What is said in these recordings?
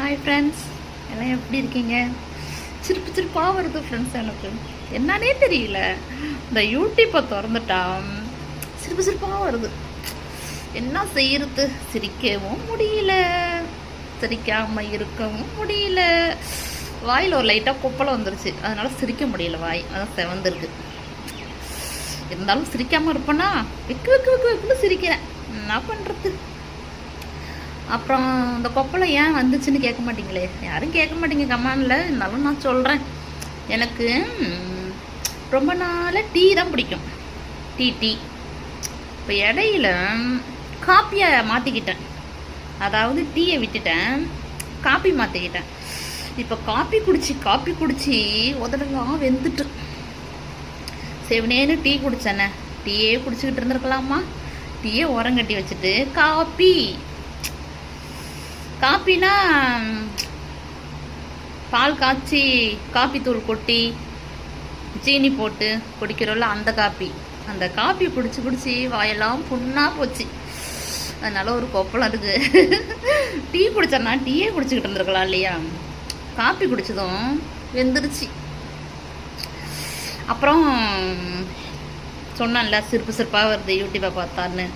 Hi friends, எல்லாம் எப்படி இருக்கீங்க? சிரிப்பு சிரிப்பாக வருது ஃப்ரெண்ட்ஸ். எனக்கு என்னன்னே தெரியல, இந்த யூடியூப்பை திறந்துட்டா சிரிப்பு சிரிப்பாக வருது. என்ன செய்யறது? சிரிக்கவும் முடியல, சிரிக்காமல் இருக்கவும் முடியல. வாயில் ஒரு லைட்டாக கொப்பளம் வந்துருச்சு, அதனால் சிரிக்க முடியல. வாய் அதான் செவந்துருக்கு. இருந்தாலும் சிரிக்காமல் இருப்பேன்னா வெக்கு வெக்கு வெக்கு வெக்குன்னு சிரிக்கிறேன். என்ன பண்ணுறது? அப்புறம் இந்த கொப்பளம் ஏன் வந்துச்சுன்னு கேட்க மாட்டீங்களே, யாரும் கேட்க மாட்டீங்க கமெண்டில். இருந்தாலும் நான் சொல்கிறேன், எனக்கு ரொம்ப நாளாக டீ தான் பிடிக்கும். டீ இப்போ இடையில காப்பியை மாற்றிக்கிட்டேன். அதாவது டீயை விட்டுட்டேன், காப்பி மாற்றிக்கிட்டேன். இப்போ காப்பி குடிச்சு உதடெல்லாம் வெந்துட்டு செவனேன்னு டீ குடித்தேனே. டீயே குடிச்சிக்கிட்டு இருந்திருக்கலாமா? டீயே ஓரங்கட்டி வச்சுட்டு காப்பினா பால் காய்ச்சி காப்பி தூள் கொட்டி சீனி போட்டு குடிக்கிறோம்ல, அந்த காப்பி குடிச்சு வாயெல்லாம் புண்ணாக போச்சு. அதனால ஒரு கொப்பளம் இருக்கு. டீ குடிச்சேன்னா டீயே குடிச்சிக்கிட்டு இருந்திருக்கலாம் இல்லையா? காப்பி குடிச்சதும் வெந்துருச்சு. அப்புறம் சொன்னேன்ல, சிரிப்பாக வருது யூடியூப்பை பார்த்தான்னு.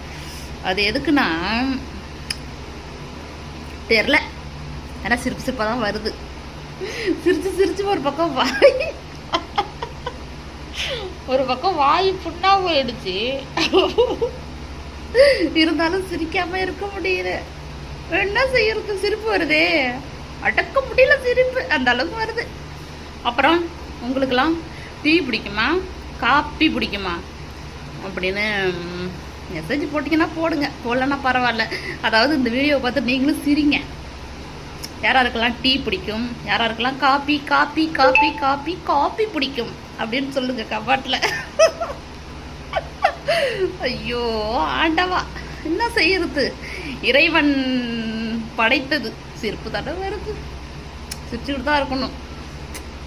அது எதுக்குன்னா தெரில, ஏன்னா சிரிப்பாக தான் வருது. சிரிச்சு ஒரு பக்கம் வாய் புண்ணா போயிடுச்சு. இருந்தாலும் சிரிக்காம இருக்க முடியல. என்ன செய்யறது? சிரிப்பு வருதே, அடக்க முடியல சிரிப்பு, அந்த அளவுக்கு வருது. அப்புறம் உங்களுக்கெல்லாம் டீ பிடிக்குமா, காப்பி பிடிக்குமா அப்படின்னு மெசேஜ் போட்டிங்கன்னா போடுங்க, போடலன்னா பரவாயில்ல. அதாவது இந்த வீடியோவை பார்த்து நீங்களும் சிரிங்க. யாராருக்கெல்லாம் டீ பிடிக்கும், யாராருக்கெல்லாம் காப்பி பிடிக்கும் அப்படின்னு சொல்லுங்க கமெண்ட்ல. ஐயோ ஆண்டவா, என்ன செய்யறது? இறைவன் படைத்தது சிரிப்பு தானே வருது. சிரிச்சுக்கிட்டு தான் இருக்கணும்.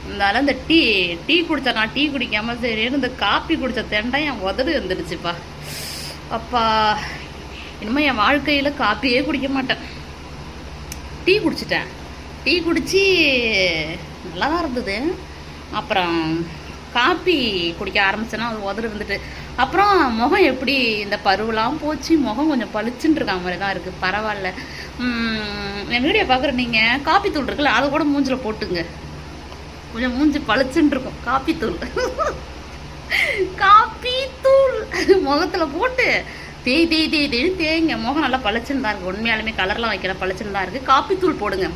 இருந்தாலும் இந்த டீ குடித்தா, நான் டீ குடிக்காம சரின்னு இந்த காப்பி குடித்த தெண்டா என் உதடு வந்துடுச்சுப்பா. அப்பா, இனிமேல் என் வாழ்க்கையில் காப்பியே குடிக்க மாட்டேன். டீ குடிச்சிட்டேன். டீ குடித்து நல்லா தான் இருந்தது. அப்புறம் காப்பி குடிக்க ஆரம்பிச்சேன்னா அது உதடு வந்துட்டு. அப்புறம் முகம் எப்படி இந்த பருவெலாம் போச்சு, முகம் கொஞ்சம் பளிச்சுன்னு இருக்க மாதிரி தான் இருக்குது. பரவாயில்ல. என் வீடியோ பார்க்குற நீங்கள் காப்பி தூள் இருக்குல்ல, அதை கூட மூஞ்சில் போட்டுங்க, கொஞ்சம் மூஞ்சி பளிச்சுன்னு இருக்கும். காப்பி தூள் முகத்தில் போட்டு தேய்ங்க, முகம் நல்லா பளிச்சுன்னு தான் இருக்குது. உண்மையாலுமே கலர்லாம் வைக்கிற பளிச்சுன்னு தான் இருக்குது. காப்பி தூள் போடுங்க.